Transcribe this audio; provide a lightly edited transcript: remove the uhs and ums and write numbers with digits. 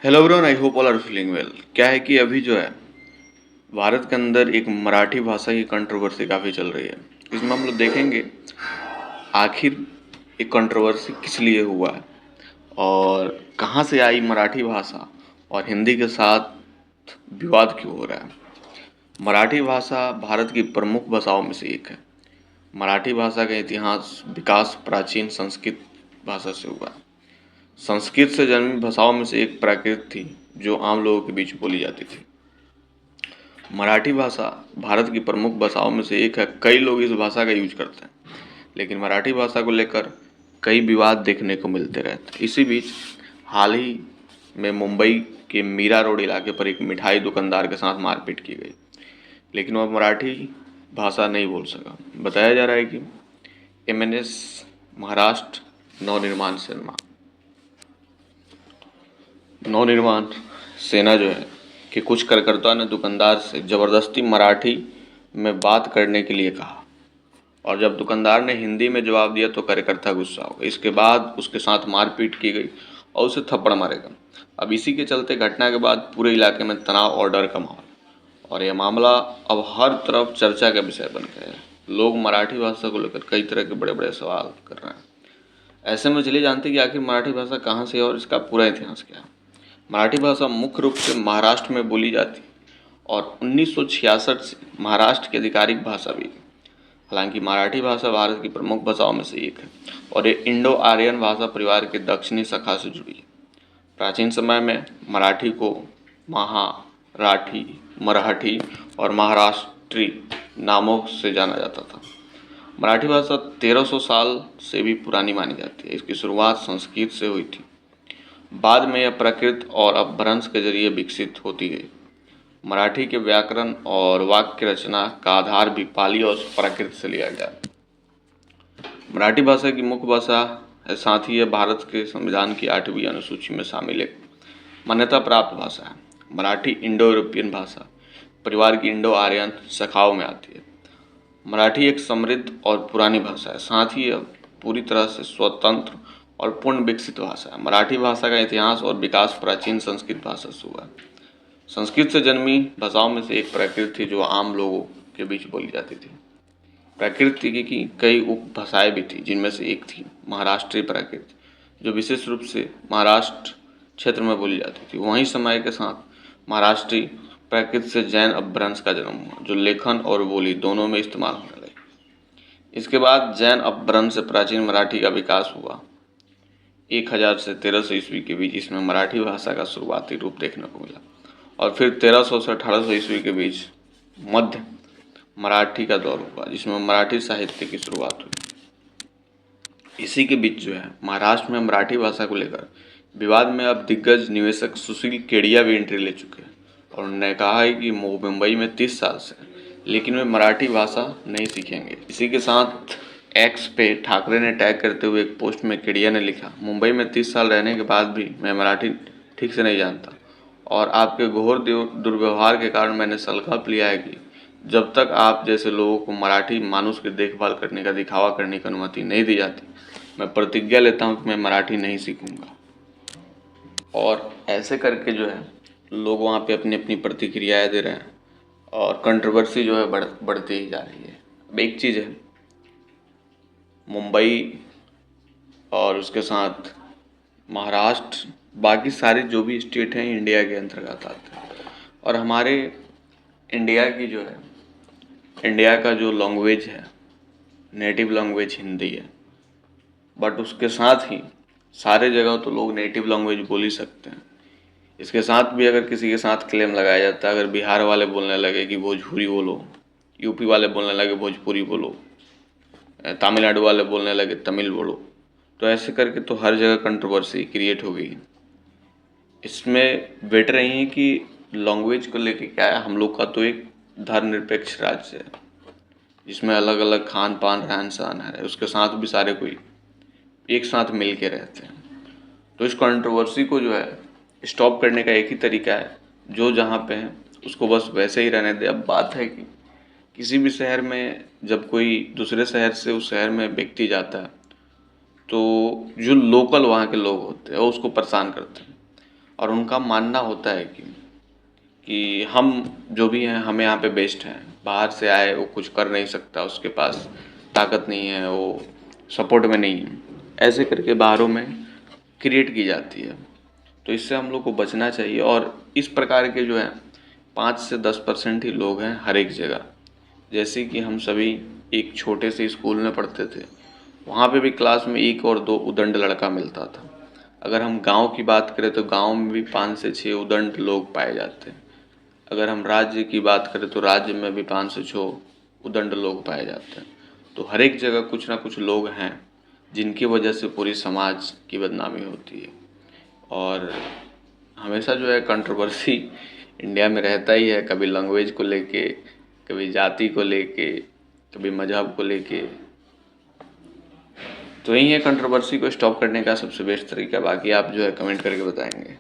Hello everyone, I hope all are feeling well. क्या है कि अभी जो है भारत के अंदर एक मराठी भाषा की कंट्रोवर्सी काफ़ी चल रही है। इसमें हम लोग देखेंगे आखिर एक कंट्रोवर्सी किस लिए हुआ है और कहाँ से आई मराठी भाषा और हिंदी के साथ विवाद क्यों हो रहा है। मराठी भाषा भारत की प्रमुख भाषाओं में से एक है। मराठी भाषा का इतिहास विकास प्राचीन संस्कृत भाषा से हुआ है। संस्कृत से जन्मी भाषाओं में से एक प्राकृत थी जो आम लोगों के बीच बोली जाती थी। मराठी भाषा भारत की प्रमुख भाषाओं में से एक है। कई लोग इस भाषा का यूज करते हैं, लेकिन मराठी भाषा को लेकर कई विवाद देखने को मिलते रहते हैं। इसी बीच हाल ही में मुंबई के मीरा रोड इलाके पर एक मिठाई दुकानदार के साथ मारपीट की गई, लेकिन वह मराठी भाषा नहीं बोल सका। बताया जा रहा है कि एमएनएस महाराष्ट्र नवनिर्माण सेना जो है कि कुछ कार्यकर्ताओं ने दुकानदार से ज़बरदस्ती मराठी में बात करने के लिए कहा, और जब दुकानदार ने हिंदी में जवाब दिया तो कार्यकर्ता गुस्सा हो गए। इसके बाद उसके साथ मारपीट की गई और उसे थप्पड़ मारे गए। अब इसी के चलते घटना के बाद पूरे इलाके में तनाव और डर का माहौल, और यह मामला अब हर तरफ चर्चा का विषय बन गया है। लोग मराठी भाषा को लेकर कई तरह के बड़े बड़े सवाल कर रहे हैं। ऐसे में चलिए जानते हैं कि आखिर मराठी भाषा कहाँ से है और इसका पूरा इतिहास क्या है। मराठी भाषा मुख्य रूप से महाराष्ट्र में बोली जाती है और 1966 से महाराष्ट्र की आधिकारिक भाषा भी है। हालांकि मराठी भाषा भारत की प्रमुख भाषाओं में से एक है और ये इंडो आर्यन भाषा परिवार के दक्षिणी शाखा से जुड़ी है। प्राचीन समय में मराठी को महाराठी, मराठी और महाराष्ट्री नामों से जाना जाता था। मराठी भाषा 1300 साल से भी पुरानी मानी जाती है। इसकी शुरुआत संस्कृत से हुई थी, बाद में यह प्राकृत और अपभ्रंश के जरिए विकसित होती गई। मराठी के व्याकरण और वाक्य रचना का आधार भी पाली और प्राकृत से लिया गया। मराठी भाषा की मुख्य भाषा है, साथ ही यह भारत के संविधान की 8वीं अनुसूची में शामिल एक मान्यता प्राप्त भाषा है। मराठी इंडो यूरोपियन भाषा परिवार की इंडो आर्यन शाखाओं में आती है। मराठी एक समृद्ध और पुरानी भाषा है, साथ ही यह पूरी तरह से स्वतंत्र और पूर्ण विकसित भाषा है। मराठी भाषा का इतिहास और विकास प्राचीन संस्कृत भाषा से हुआ है। संस्कृत से जन्मी भाषाओं में से एक प्राकृत थी जो आम लोगों के बीच बोली जाती थी। प्राकृत की कई उपभाषाएं भी थी, जिनमें से एक थी महाराष्ट्रीय प्राकृत, जो विशेष रूप से महाराष्ट्र क्षेत्र में बोली जाती थी। वहीं समय के साथ महाराष्ट्रीय प्राकृत से जैन अपभ्रंश का जन्म हुआ, जो लेखन और बोली दोनों में इस्तेमाल होने लगे। इसके बाद जैन अपभ्रंश से प्राचीन मराठी का विकास हुआ 1000 से 1300 ईस्वी के बीच। इसमें मराठी भाषा का शुरुआती रूप देखने को मिला, और फिर 1300 से 1800 ईस्वी के बीच मध्य मराठी का दौर हुआ, जिसमें मराठी साहित्य की शुरुआत हुई। इसी के बीच जो है महाराष्ट्र में मराठी भाषा को लेकर विवाद में अब दिग्गज निवेशक सुशील केडिया भी एंट्री ले चुके हैं, और उन्होंने कहा है कि मुंबई में 30 साल से, लेकिन वे मराठी भाषा नहीं सीखेंगे। इसी के साथ एक्स पे ठाकरे ने टैग करते हुए एक पोस्ट में केडिया ने लिखा, मुंबई में 30 साल रहने के बाद भी मैं मराठी ठीक से नहीं जानता, और आपके घोर दुर्व्यवहार के कारण मैंने संकल्प लिया है कि जब तक आप जैसे लोगों को मराठी मानुष की देखभाल करने का दिखावा करने की अनुमति नहीं दी जाती, मैं प्रतिज्ञा लेता हूं कि मैं मराठी नहीं सीखूंगा। और ऐसे करके जो है लोग वहाँ पे अपनी अपनी प्रतिक्रियाएं दे रहे हैं, और कंट्रोवर्सी जो है बढ़ती ही जा रही है। अब एक चीज़ है, मुंबई और उसके साथ महाराष्ट्र, बाकी सारे जो भी स्टेट हैं इंडिया के अंतर्गत आते हैं, और हमारे इंडिया की जो है, इंडिया का जो लैंग्वेज है, नेटिव लैंग्वेज हिंदी है, बट उसके साथ ही सारे जगह तो लोग नेटिव लैंग्वेज बोल ही सकते हैं। इसके साथ भी अगर किसी के साथ क्लेम लगाया जाता है, अगर बिहार वाले बोलने लगे कि भोजपुरी बोलो, यूपी वाले बोलने लगे भोजपुरी बोलो, तमिलनाडु वाले बोलने लगे तमिल बोलो, तो ऐसे करके तो हर जगह कंट्रोवर्सी क्रिएट हो गई। इसमें बेटर यही है कि लैंग्वेज को लेके क्या है, हम लोग का तो एक धर्मनिरपेक्ष राज्य है जिसमें अलग अलग खान पान रहन सहन है, उसके साथ भी सारे कोई एक साथ मिल के रहते हैं। तो इस कंट्रोवर्सी को जो है स्टॉप करने का एक ही तरीका है, जो जहाँ पे है उसको बस वैसे ही रहने दे। अब बात है कि किसी भी शहर में जब कोई दूसरे शहर से उस शहर में व्यक्ति जाता है, तो जो लोकल वहाँ के लोग होते हैं वो उसको परेशान करते हैं, और उनका मानना होता है कि हम जो भी हैं हमें यहाँ पे बेस्ट हैं, बाहर से आए वो कुछ कर नहीं सकता, उसके पास ताकत नहीं है, वो सपोर्ट में नहीं है, ऐसे करके बाहरों में क्रिएट की जाती है। तो इससे हम लोग को बचना चाहिए। और इस प्रकार के जो है 5 से 10% ही लोग हैं हर एक जगह। जैसे कि हम सभी एक छोटे से स्कूल में पढ़ते थे, वहाँ पे भी क्लास में 1 और 2 उदंड लड़का मिलता था। अगर हम गांव की बात करें तो गांव में भी 5 से 6 उदंड लोग पाए जाते हैं। अगर हम राज्य की बात करें तो राज्य में भी 5 से 6 उदंड लोग पाए जाते हैं। तो हर एक जगह कुछ ना कुछ लोग हैं जिनकी वजह से पूरी समाज की बदनामी होती है। और हमेशा जो है कंट्रोवर्सी इंडिया में रहता ही है, कभी लैंग्वेज को लेके, कभी जाति को लेके, कभी मजहब को लेके। तो यही है कंट्रोवर्सी को स्टॉप करने का सबसे बेस्ट तरीका। बाकी आप जो है कमेंट करके बताएंगे।